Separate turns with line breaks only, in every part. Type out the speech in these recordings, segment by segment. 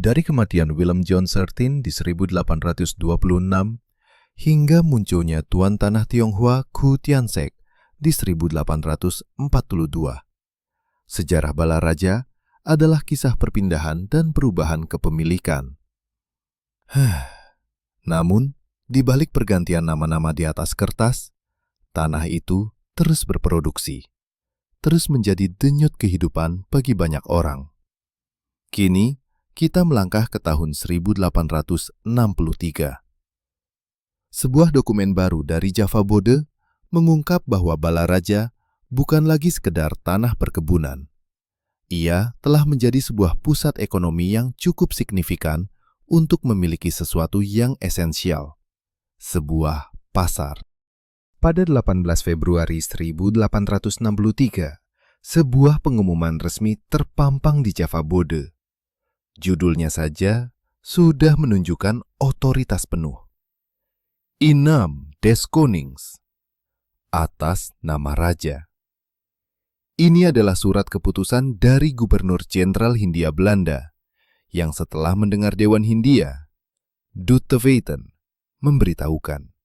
Dari kematian Willem John Sertin di 1826 hingga munculnya Tuan Tanah Tionghoa Khu Tian Sek di 1842. Sejarah Balaraja adalah kisah perpindahan dan perubahan kepemilikan. Namun, di balik pergantian nama-nama di atas kertas, tanah itu terus berproduksi, terus menjadi denyut kehidupan bagi banyak orang. Kini, kita melangkah ke tahun 1863. Sebuah dokumen baru dari Java Bode mengungkap bahwa Balaraja bukan lagi sekedar tanah perkebunan. Ia telah menjadi sebuah pusat ekonomi yang cukup signifikan untuk memiliki sesuatu yang esensial, sebuah pasar. Pada 18 Februari 1863, sebuah pengumuman resmi terpampang di Java Bode. Judulnya saja sudah menunjukkan otoritas penuh. Inam des Konings, atas nama raja. Ini adalah surat keputusan dari Gubernur Jenderal Hindia Belanda, yang setelah mendengar Dewan Hindia, Doet te Weten, memberitahukan.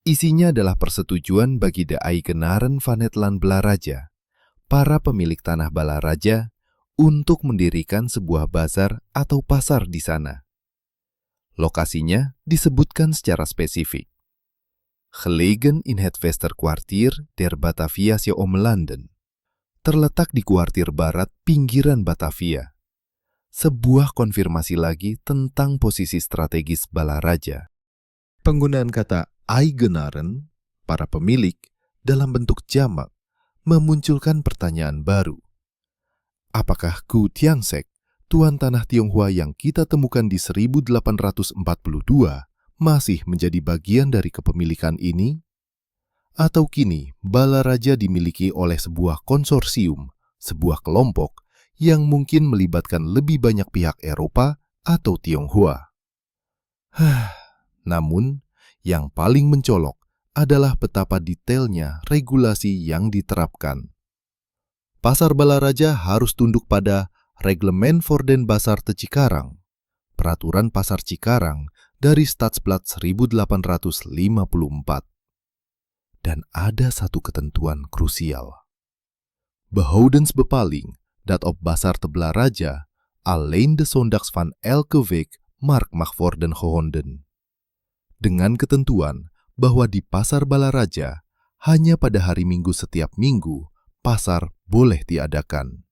Isinya adalah persetujuan bagi de Eigenaren van het Land Balaraja, para pemilik tanah Balaraja, untuk mendirikan sebuah bazar atau pasar di sana. Lokasinya disebutkan secara spesifik. Gelegen in het Westerkwartier der Bataviasche Ommelanden. Terletak di kuartir barat pinggiran Batavia. Sebuah konfirmasi lagi tentang posisi strategis Balaraja. Penggunaan kata Eigenaren, para pemilik, dalam bentuk jamak, memunculkan pertanyaan baru. Apakah Khu Tian Sek, Tuan Tanah Tionghoa yang kita temukan di 1842, masih menjadi bagian dari kepemilikan ini? Atau kini Balaraja dimiliki oleh sebuah konsorsium, sebuah kelompok yang mungkin melibatkan lebih banyak pihak Eropa atau Tionghoa? Namun, yang paling mencolok adalah betapa detailnya regulasi yang diterapkan. Pasar Balaraja harus tunduk pada Reglement voor den Pasar te Cikarang, Peraturan Pasar Cikarang dari Stadsblad 1854. Dan ada satu ketentuan krusial. Behoudens bepaling dat op Pasar te Balaraja alleen de zondags van elke week markt mag worden gehouden. Dengan ketentuan bahwa di Pasar Balaraja hanya pada hari Minggu setiap minggu pasar boleh diadakan.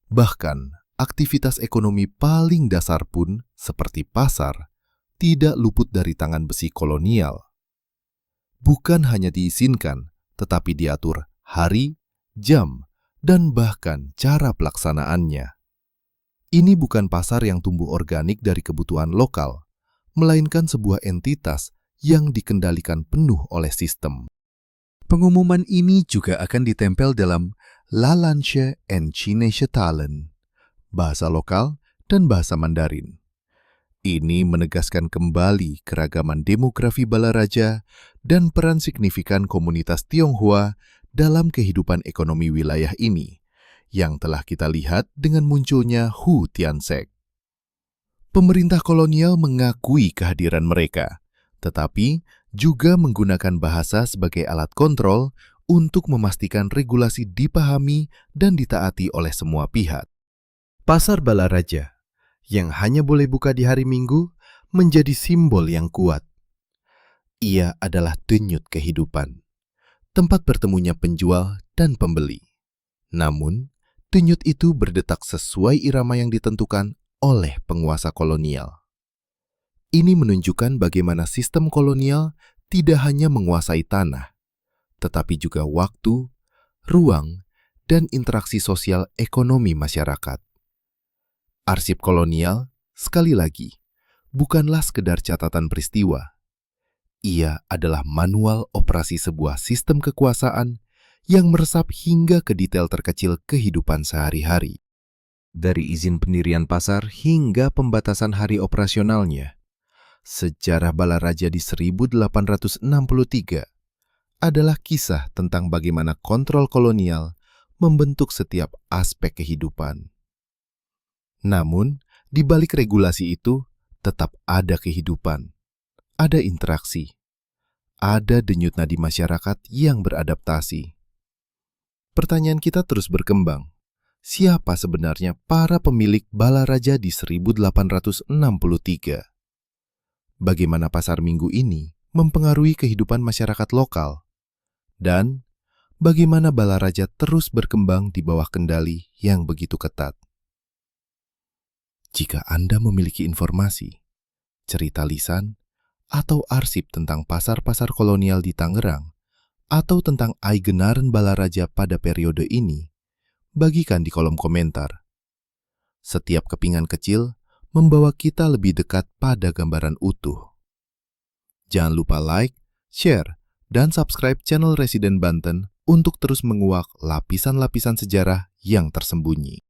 Bahkan, aktivitas ekonomi paling dasar pun, seperti pasar, tidak luput dari tangan besi kolonial. Bukan hanya diizinkan, tetapi diatur hari, jam, dan bahkan cara pelaksanaannya. Ini bukan pasar yang tumbuh organik dari kebutuhan lokal, melainkan sebuah entitas yang dikendalikan penuh oleh sistem. Pengumuman ini juga akan ditempel dalam Lalandsche en Chinese Talen, bahasa lokal dan bahasa Mandarin. Ini menegaskan kembali keragaman demografi Balaraja dan peran signifikan komunitas Tionghoa dalam kehidupan ekonomi wilayah ini, yang telah kita lihat dengan munculnya Khu Tian Sek. Pemerintah kolonial mengakui kehadiran mereka, tetapi juga menggunakan bahasa sebagai alat kontrol untuk memastikan regulasi dipahami dan ditaati oleh semua pihak. Pasar Balaraja, yang hanya boleh buka di hari Minggu, menjadi simbol yang kuat. Ia adalah denyut kehidupan, tempat bertemunya penjual dan pembeli. Namun, denyut itu berdetak sesuai irama yang ditentukan oleh penguasa kolonial. Ini menunjukkan bagaimana sistem kolonial tidak hanya menguasai tanah, tetapi juga waktu, ruang, dan interaksi sosial ekonomi masyarakat. Arsip kolonial, sekali lagi, bukanlah sekedar catatan peristiwa. Ia adalah manual operasi sebuah sistem kekuasaan yang meresap hingga ke detail terkecil kehidupan sehari-hari. Dari izin pendirian pasar hingga pembatasan hari operasionalnya, sejarah Balaraja di 1863 adalah kisah tentang bagaimana kontrol kolonial membentuk setiap aspek kehidupan. Namun, Di balik regulasi itu, tetap ada kehidupan, ada interaksi, ada denyut nadi masyarakat yang beradaptasi. Pertanyaan kita terus berkembang. Siapa sebenarnya para pemilik Balaraja di 1863? Bagaimana pasar minggu ini mempengaruhi kehidupan masyarakat lokal? Dan bagaimana Balaraja terus berkembang di bawah kendali yang begitu ketat? Jika Anda memiliki informasi, cerita lisan, atau arsip tentang pasar-pasar kolonial di Tangerang, atau tentang Aigenaran Balaraja pada periode ini, bagikan di kolom komentar. Setiap kepingan kecil membawa kita lebih dekat pada gambaran utuh. Jangan lupa like, share, dan subscribe channel Residen Banten untuk terus menguak lapisan-lapisan sejarah yang tersembunyi.